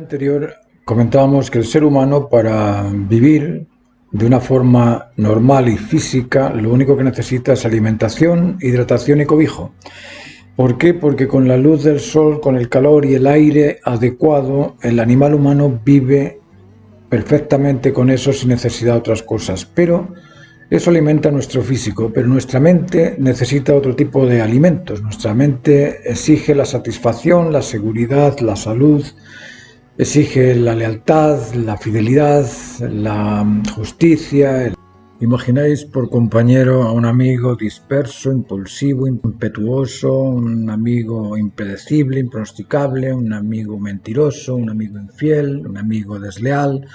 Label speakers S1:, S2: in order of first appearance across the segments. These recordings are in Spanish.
S1: Anterior comentábamos que el ser humano, para vivir de una forma normal y física, lo único que necesita es alimentación, hidratación y cobijo. ¿Por qué? Porque con la luz del sol, con el calor y el aire adecuado, el animal humano vive perfectamente con eso sin necesidad de otras cosas. Pero eso alimenta nuestro físico, pero nuestra mente necesita otro tipo de alimentos. Nuestra mente exige la satisfacción, la seguridad, la salud, exige la lealtad, la fidelidad, la justicia. Imagináis por compañero a un amigo disperso, impulsivo, impetuoso, un amigo impredecible, impronosticable, un amigo mentiroso, un amigo infiel, un amigo desleal,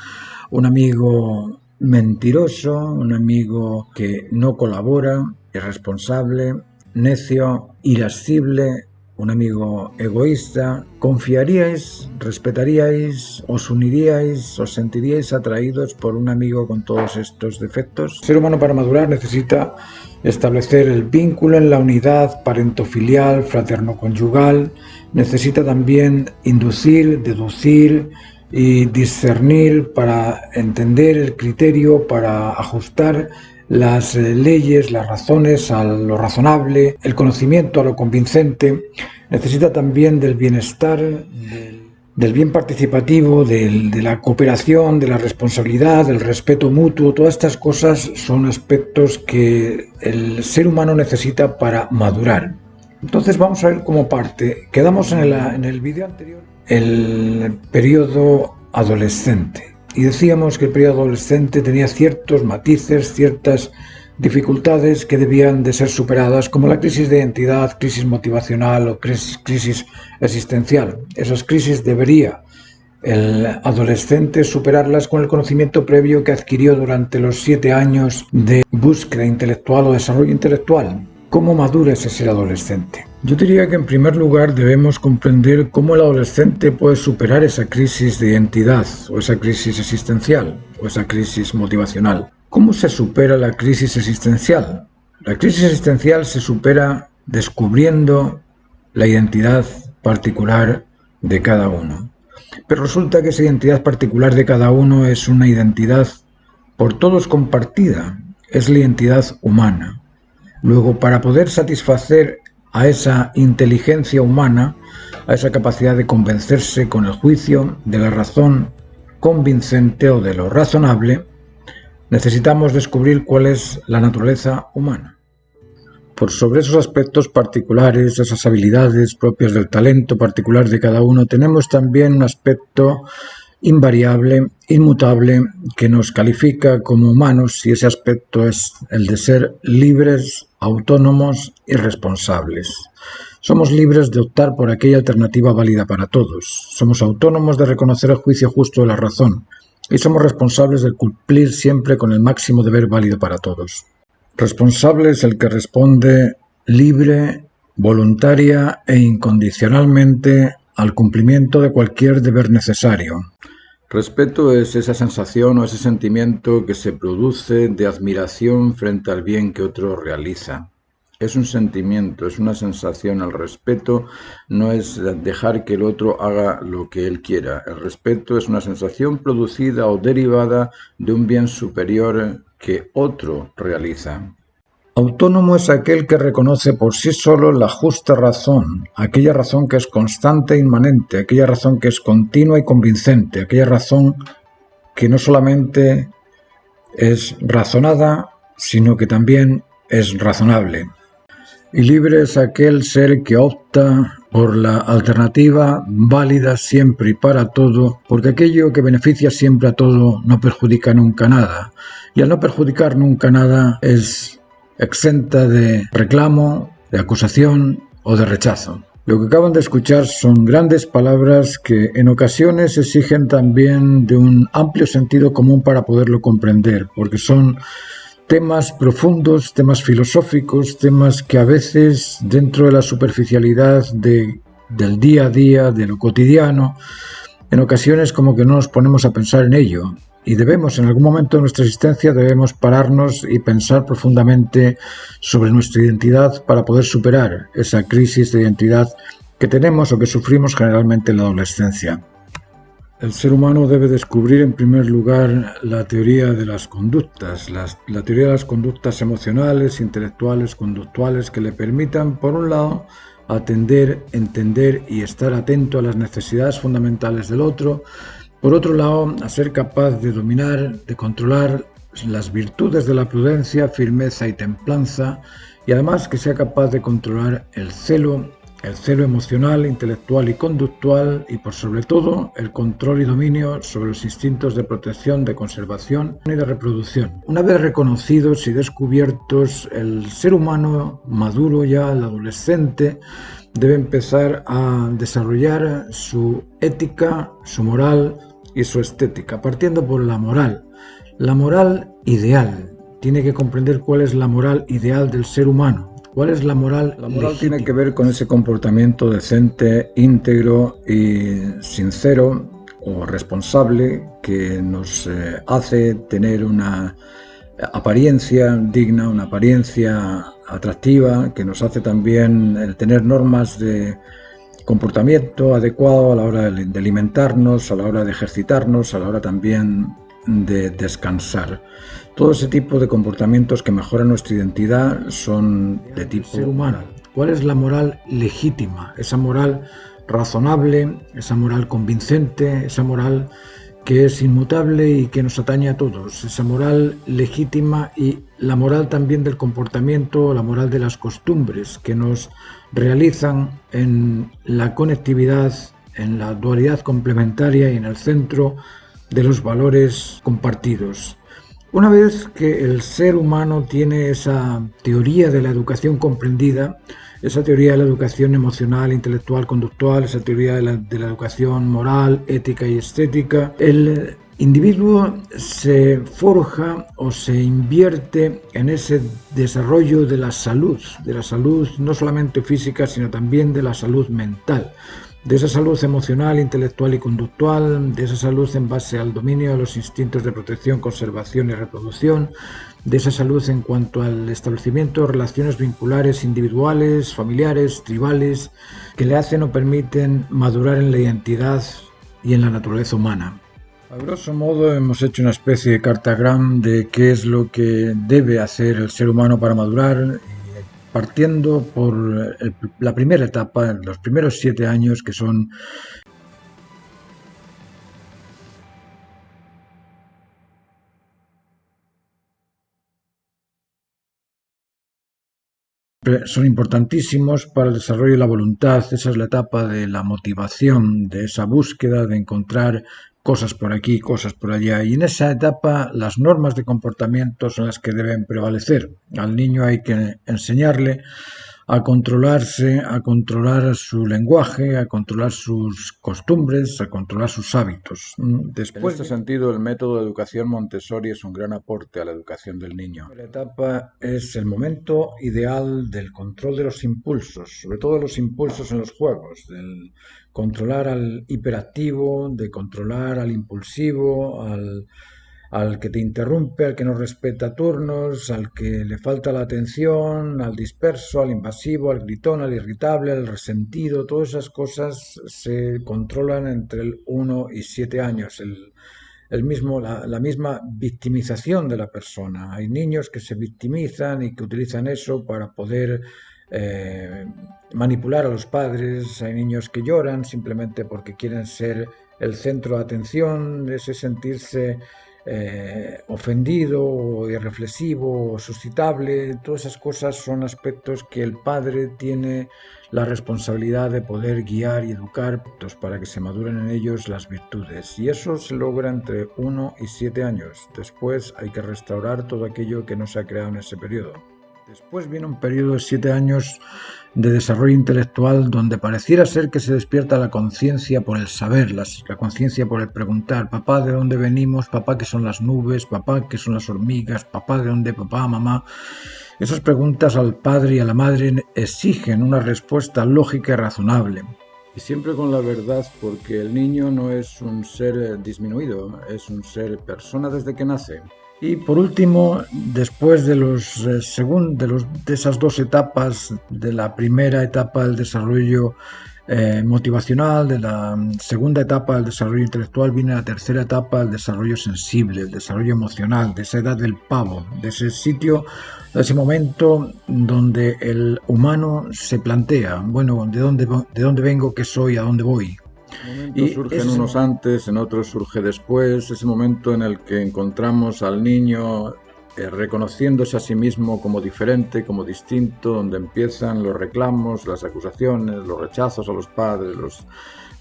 S1: un amigo mentiroso, un amigo que no colabora, irresponsable, necio, irascible, un amigo egoísta. ¿Confiaríais, respetaríais, os uniríais, os sentiríais atraídos por un amigo con todos estos defectos? El ser humano, para madurar, necesita establecer el vínculo en la unidad parentofilial, fraterno-conyugal. Necesita también inducir, deducir y discernir para entender el criterio, para ajustar las leyes, las razones a lo razonable, el conocimiento a lo convincente. Necesita también del bienestar, del bien participativo, de la cooperación, de la responsabilidad, del respeto mutuo. Todas estas cosas son aspectos que el ser humano necesita para madurar. Entonces vamos a ver cómo parte. Quedamos en el vídeo anterior el periodo adolescente. Y decíamos que el periodo adolescente tenía ciertos matices, ciertas dificultades que debían de ser superadas, como la crisis de identidad, crisis motivacional o crisis existencial. Esas crisis debería el adolescente superarlas con el conocimiento previo que adquirió durante los 7 años de búsqueda intelectual o desarrollo intelectual. ¿Cómo madura ese ser adolescente? Yo diría que en primer lugar debemos comprender cómo el adolescente puede superar esa crisis de identidad o esa crisis existencial o esa crisis motivacional. ¿Cómo se supera la crisis existencial? La crisis existencial se supera descubriendo la identidad particular de cada uno. Pero resulta que esa identidad particular de cada uno es una identidad por todos compartida, es la identidad humana. Luego, para poder satisfacer a esa inteligencia humana, a esa capacidad de convencerse con el juicio de la razón convincente o de lo razonable, necesitamos descubrir cuál es la naturaleza humana. Por sobre esos aspectos particulares, esas habilidades propias del talento particular de cada uno, tenemos también un aspecto invariable, inmutable, que nos califica como humanos, y ese aspecto es el de ser libres, autónomos y responsables. Somos libres de optar por aquella alternativa válida para todos. Somos autónomos de reconocer el juicio justo de la razón y somos responsables de cumplir siempre con el máximo deber válido para todos. Responsable es el que responde libre, voluntaria e incondicionalmente al cumplimiento de cualquier deber necesario. Respeto es esa sensación o ese sentimiento que se produce de admiración frente al bien que otro realiza. Es un sentimiento, es una sensación. El respeto no es dejar que el otro haga lo que él quiera. El respeto es una sensación producida o derivada de un bien superior que otro realiza. Autónomo es aquel que reconoce por sí solo la justa razón, aquella razón que es constante e inmanente, aquella razón que es continua y convincente, aquella razón que no solamente es razonada, sino que también es razonable. Y libre es aquel ser que opta por la alternativa válida siempre y para todo, porque aquello que beneficia siempre a todo no perjudica nunca nada. Y al no perjudicar nunca nada es exenta de reclamo, de acusación o de rechazo. Lo que acaban de escuchar son grandes palabras que en ocasiones exigen también de un amplio sentido común para poderlo comprender, porque son temas profundos, temas filosóficos, temas que a veces dentro de la superficialidad del día a día, de lo cotidiano, en ocasiones como que no nos ponemos a pensar en ello. Y debemos, en algún momento de nuestra existencia, debemos pararnos y pensar profundamente sobre nuestra identidad para poder superar esa crisis de identidad que tenemos o que sufrimos generalmente en la adolescencia. El ser humano debe descubrir en primer lugar la teoría de las conductas, la teoría de las conductas emocionales, intelectuales, conductuales que le permitan, por un lado, atender, entender y estar atento a las necesidades fundamentales del otro, por otro lado, a ser capaz de dominar, de controlar las virtudes de la prudencia, firmeza y templanza, y además que sea capaz de controlar el celo emocional, intelectual y conductual, y por sobre todo el control y dominio sobre los instintos de protección, de conservación y de reproducción. Una vez reconocidos y descubiertos, el ser humano maduro ya, el adolescente, debe empezar a desarrollar su ética, su moral y su estética, partiendo por la moral. La moral ideal. Tiene que comprender cuál es la moral ideal del ser humano. ¿Cuál es la moral? La moral tiene que ver con ese comportamiento decente, íntegro y sincero o responsable que nos hace tener una apariencia digna, una apariencia atractiva, que nos hace también tener normas de comportamiento adecuado a la hora de alimentarnos, a la hora de ejercitarnos, a la hora también de descansar. Todo ese tipo de comportamientos que mejoran nuestra identidad son de tipo ser humano. ¿Cuál es la moral legítima? Esa moral razonable, esa moral convincente, esa moral que es inmutable y que nos atañe a todos, esa moral legítima y la moral también del comportamiento, la moral de las costumbres que nos realizan en la conectividad, en la dualidad complementaria y en el centro de los valores compartidos. Una vez que el ser humano tiene esa teoría de la educación comprendida, esa teoría de la educación emocional, intelectual, conductual, esa teoría de la educación moral, ética y estética, el individuo se forja o se invierte en ese desarrollo de la salud no solamente física, sino también de la salud mental. De esa salud emocional, intelectual y conductual, de esa salud en base al dominio de los instintos de protección, conservación y reproducción, de esa salud en cuanto al establecimiento de relaciones vinculares individuales, familiares, tribales, que le hacen o permiten madurar en la identidad y en la naturaleza humana. A grosso modo hemos hecho una especie de cartagram de qué es lo que debe hacer el ser humano para madurar, partiendo por la primera etapa, los primeros 7 años, que son importantísimos para el desarrollo de la voluntad. Esa es la etapa de la motivación, de esa búsqueda de encontrar cosas por aquí, cosas por allá. Y en esa etapa las normas de comportamiento son las que deben prevalecer. Al niño hay que enseñarle a controlarse, a controlar su lenguaje, a controlar sus costumbres, a controlar sus hábitos. Después, en este sentido, el método de educación Montessori es un gran aporte a la educación del niño. La etapa es el momento ideal del control de los impulsos, sobre todo los impulsos en los juegos, del controlar al hiperactivo, de controlar al impulsivo, al que te interrumpe, al que no respeta turnos, al que le falta la atención, al disperso, al invasivo, al gritón, al irritable, al resentido. Todas esas cosas se controlan entre el 1 y 7 años. La misma victimización de la persona. Hay niños que se victimizan y que utilizan eso para poder manipular a los padres. Hay niños que lloran simplemente porque quieren ser el centro de atención, ese sentirse ofendido o irreflexivo o suscitable. Todas esas cosas son aspectos que el padre tiene la responsabilidad de poder guiar y educar para que se maduren en ellos las virtudes, y eso se logra entre 1 y 7 años. Después hay que restaurar todo aquello que no se ha creado en ese periodo. Después viene un periodo de 7 años de desarrollo intelectual donde pareciera ser que se despierta la conciencia por el saber, la conciencia por el preguntar. Papá, ¿de dónde venimos? Papá, ¿qué son las nubes? Papá, ¿qué son las hormigas? Papá, ¿de dónde? Papá, mamá. Esas preguntas al padre y a la madre exigen una respuesta lógica y razonable. Y siempre con la verdad, porque el niño no es un ser disminuido, es un ser persona desde que nace. Y por último, después de esas 2 etapas, de la primera etapa del desarrollo motivacional, de la segunda etapa del desarrollo intelectual, viene la tercera etapa del desarrollo sensible, el desarrollo emocional, de esa edad del pavo, de ese sitio, de ese momento donde el humano se plantea, bueno, ¿de dónde vengo? ¿Qué soy? ¿A dónde voy?
S2: Momentos surgen unos antes, en otros surge después, ese momento en el que encontramos al niño reconociéndose a sí mismo como diferente, como distinto, donde empiezan los reclamos, las acusaciones, los rechazos a los padres, los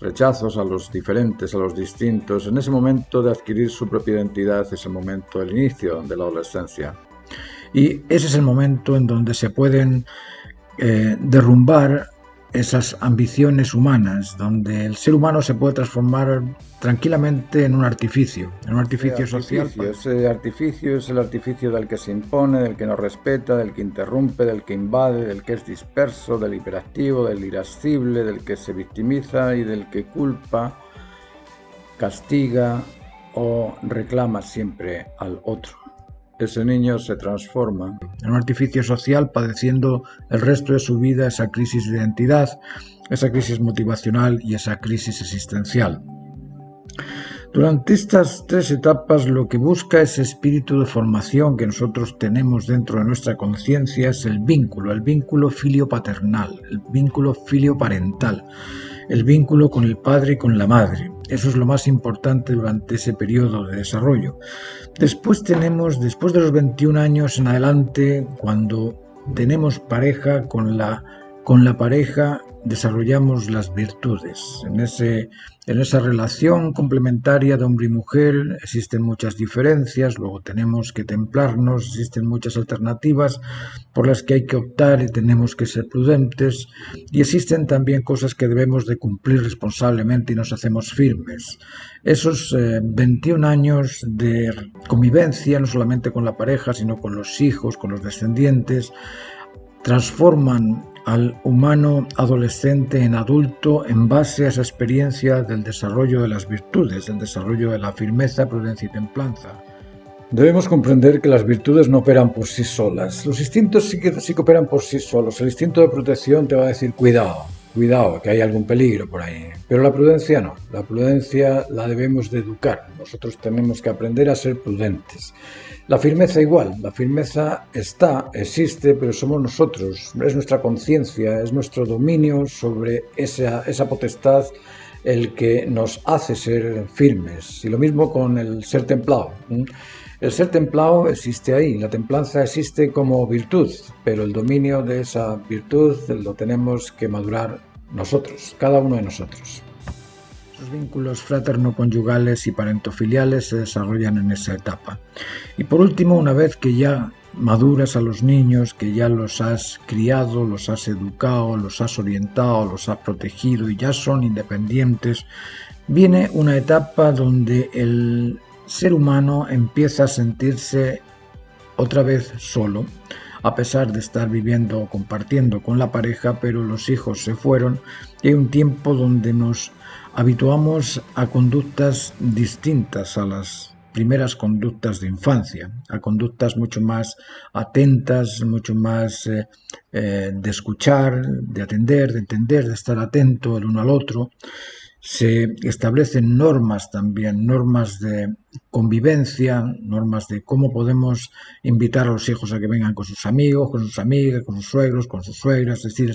S2: rechazos a los diferentes, a los distintos. En ese momento de adquirir su propia identidad es el momento del inicio de la adolescencia.
S1: Y ese es el momento en donde se pueden derrumbar esas ambiciones humanas, donde el ser humano se puede transformar tranquilamente en un artificio social.
S2: Ese artificio es el artificio del que se impone, del que no respeta, del que interrumpe, del que invade, del que es disperso, del hiperactivo, del irascible, del que se victimiza y del que culpa, castiga o reclama siempre al otro. Ese niño se transforma
S1: en un artificio social, padeciendo el resto de su vida esa crisis de identidad, esa crisis motivacional y esa crisis existencial. Durante estas tres etapas lo que busca ese espíritu de formación que nosotros tenemos dentro de nuestra conciencia es el vínculo filio-paternal, el vínculo filio-parental, el vínculo con el padre y con la madre. Eso es lo más importante durante ese periodo de desarrollo. Después de los 21 años en adelante, cuando tenemos pareja, con la pareja desarrollamos las virtudes. En esa relación complementaria de hombre y mujer existen muchas diferencias, luego tenemos que templarnos, existen muchas alternativas por las que hay que optar y tenemos que ser prudentes, y existen también cosas que debemos de cumplir responsablemente y nos hacemos firmes. Esos 21 años de convivencia, no solamente con la pareja, sino con los hijos, con los descendientes, transforman al humano adolescente en adulto en base a esa experiencia del desarrollo de las virtudes, del desarrollo de la firmeza, prudencia y templanza.
S2: Debemos comprender que las virtudes no operan por sí solas. Los instintos sí que operan por sí solos. El instinto de protección te va a decir cuidado, que hay algún peligro por ahí. Pero la prudencia no. La prudencia la debemos de educar. Nosotros tenemos que aprender a ser prudentes. La firmeza igual. La firmeza existe, pero somos nosotros. Es nuestra conciencia, es nuestro dominio sobre esa potestad el que nos hace ser firmes. Y lo mismo con el ser templado. El ser templado existe ahí, la templanza existe como virtud, pero el dominio de esa virtud lo tenemos que madurar nosotros, cada uno de nosotros.
S1: Los vínculos fraterno-conyugales y parentofiliales se desarrollan en esa etapa. Y por último, una vez que ya maduras a los niños, que ya los has criado, los has educado, los has orientado, los has protegido y ya son independientes, viene una etapa donde el ser humano empieza a sentirse otra vez solo, a pesar de estar viviendo o compartiendo con la pareja, pero los hijos se fueron y hay un tiempo donde nos habituamos a conductas distintas a las primeras conductas de infancia, a conductas mucho más atentas, mucho más de escuchar, de atender, de entender, de estar atento el uno al otro. Se establecen normas también, normas de convivencia, normas de cómo podemos invitar a los hijos a que vengan con sus amigos, con sus amigas, con sus suegros, con sus suegras, es decir,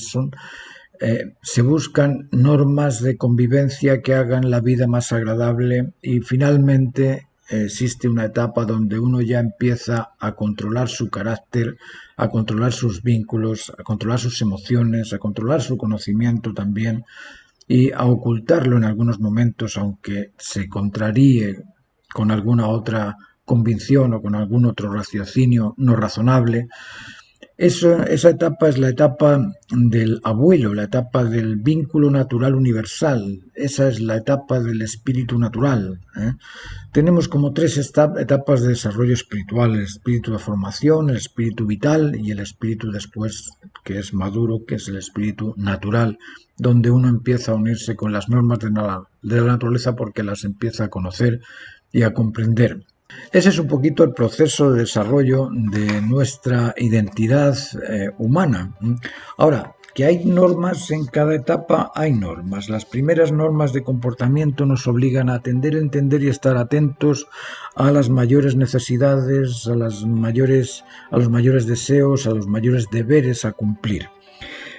S1: se buscan normas de convivencia que hagan la vida más agradable y finalmente existe una etapa donde uno ya empieza a controlar su carácter, a controlar sus vínculos, a controlar sus emociones, a controlar su conocimiento también, y a ocultarlo en algunos momentos, aunque se contraríe con alguna otra convicción o con algún otro raciocinio no razonable. Esa etapa es la etapa del abuelo, la etapa del vínculo natural universal, esa es la etapa del espíritu natural. Tenemos como tres etapas de desarrollo espiritual: el espíritu de formación, el espíritu vital y el espíritu después que es maduro, que es el espíritu natural, donde uno empieza a unirse con las normas de la naturaleza porque las empieza a conocer y a comprender. Ese es un poquito el proceso de desarrollo de nuestra identidad humana. Ahora, Que hay normas en cada etapa, hay normas. Las primeras normas de comportamiento nos obligan a atender, entender y estar atentos a las mayores necesidades, a los mayores deseos, a los mayores deberes a cumplir.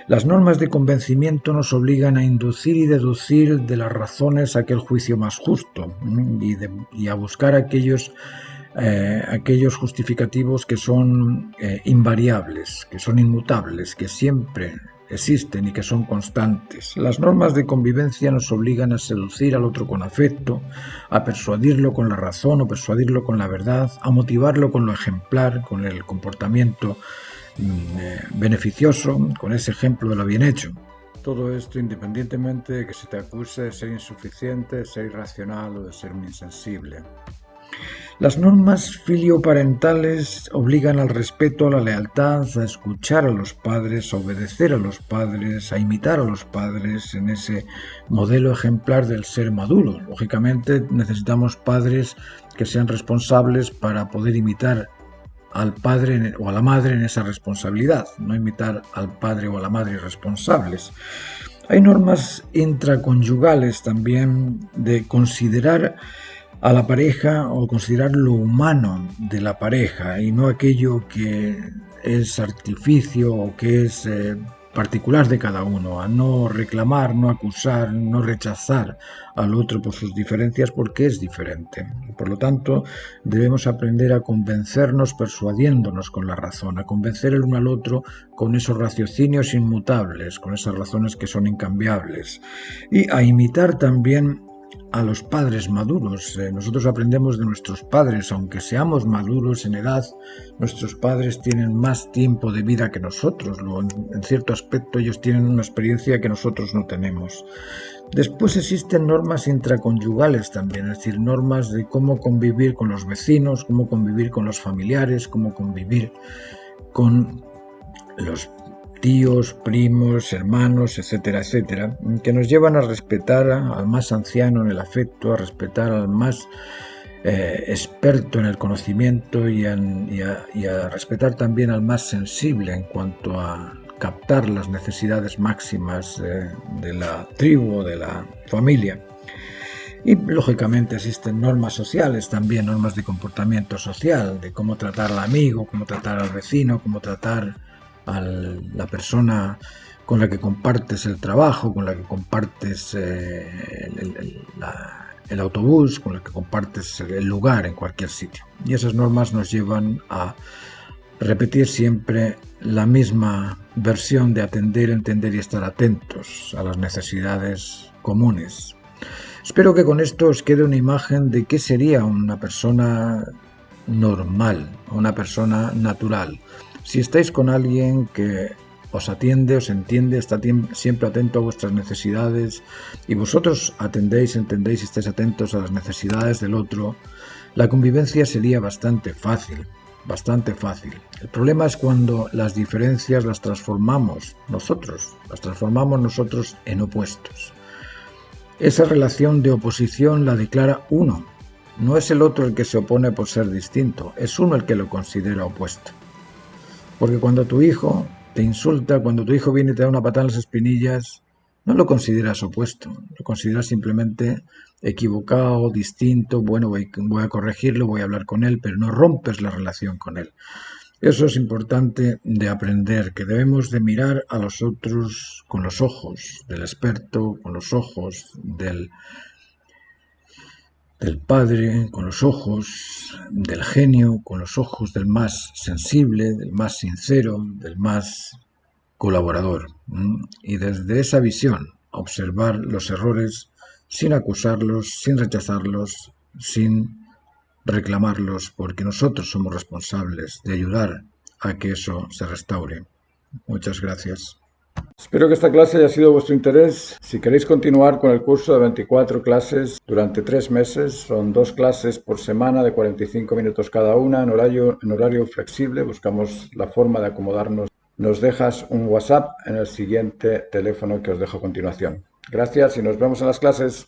S1: Las normas de convencimiento nos obligan a inducir y deducir de las razones aquel juicio más justo y a buscar aquellos justificativos que son invariables, que son inmutables, que siempre existen y que son constantes. Las normas de convivencia nos obligan a seducir al otro con afecto, a persuadirlo con la razón o persuadirlo con la verdad, a motivarlo con lo ejemplar, con el comportamiento beneficioso, con ese ejemplo de lo bien hecho. Todo esto independientemente de que se te acuse de ser insuficiente, de ser irracional o de ser un insensible. Las normas filioparentales obligan al respeto, a la lealtad, a escuchar a los padres, a obedecer a los padres, a imitar a los padres en ese modelo ejemplar del ser maduro. Lógicamente necesitamos padres que sean responsables para poder imitar al padre o a la madre en esa responsabilidad, no imitar al padre o a la madre irresponsables. Hay normas intraconyugales también de considerar a la pareja o considerar lo humano de la pareja y no aquello que es artificio o que es particular de cada uno, a no reclamar, no acusar, no rechazar al otro por sus diferencias porque es diferente. Por lo tanto, debemos aprender a convencernos persuadiéndonos con la razón, a convencer el uno al otro con esos raciocinios inmutables, con esas razones que son incambiables y a imitar también a los padres maduros. Nosotros aprendemos de nuestros padres, aunque seamos maduros en edad, nuestros padres tienen más tiempo de vida que nosotros. En cierto aspecto ellos tienen una experiencia que nosotros no tenemos. Después existen normas intraconyugales también, es decir, normas de cómo convivir con los vecinos, cómo convivir con los familiares, cómo convivir con los tíos, primos, hermanos, etcétera, etcétera, que nos llevan a respetar al más anciano en el afecto, a respetar al más experto en el conocimiento y a respetar también al más sensible en cuanto a captar las necesidades máximas de la tribu o de la familia. Y lógicamente existen normas sociales también, normas de comportamiento social, de cómo tratar al amigo, cómo tratar al vecino, cómo tratar a la persona con la que compartes el trabajo, con la que compartes el autobús, con la que compartes el lugar en cualquier sitio. Y esas normas nos llevan a repetir siempre la misma versión de atender, entender y estar atentos a las necesidades comunes. Espero que con esto os quede una imagen de qué sería una persona normal, una persona natural. Si estáis con alguien que os atiende, os entiende, está siempre atento a vuestras necesidades y vosotros atendéis, entendéis y estáis atentos a las necesidades del otro, la convivencia sería bastante fácil. El problema es cuando las diferencias las transformamos nosotros en opuestos. Esa relación de oposición la declara uno. No es el otro el que se opone por ser distinto, es uno el que lo considera opuesto. Porque cuando tu hijo te insulta, cuando tu hijo viene y te da una patada en las espinillas, no lo consideras opuesto, lo consideras simplemente equivocado, distinto, bueno, voy a corregirlo, voy a hablar con él, pero no rompes la relación con él. Eso es importante de aprender, que debemos de mirar a los otros con los ojos del experto, con los ojos del padre, con los ojos del genio, con los ojos del más sensible, del más sincero, del más colaborador. Y desde esa visión observar los errores sin acusarlos, sin rechazarlos, sin reclamarlos, porque nosotros somos responsables de ayudar a que eso se restaure. Muchas gracias. Espero que esta clase haya sido de vuestro interés. Si queréis continuar con el curso de 24 clases durante 3 meses, son 2 clases por semana de 45 minutos cada una en horario flexible. Buscamos la forma de acomodarnos. Nos dejas un WhatsApp en el siguiente teléfono que os dejo a continuación. Gracias y nos vemos en las clases.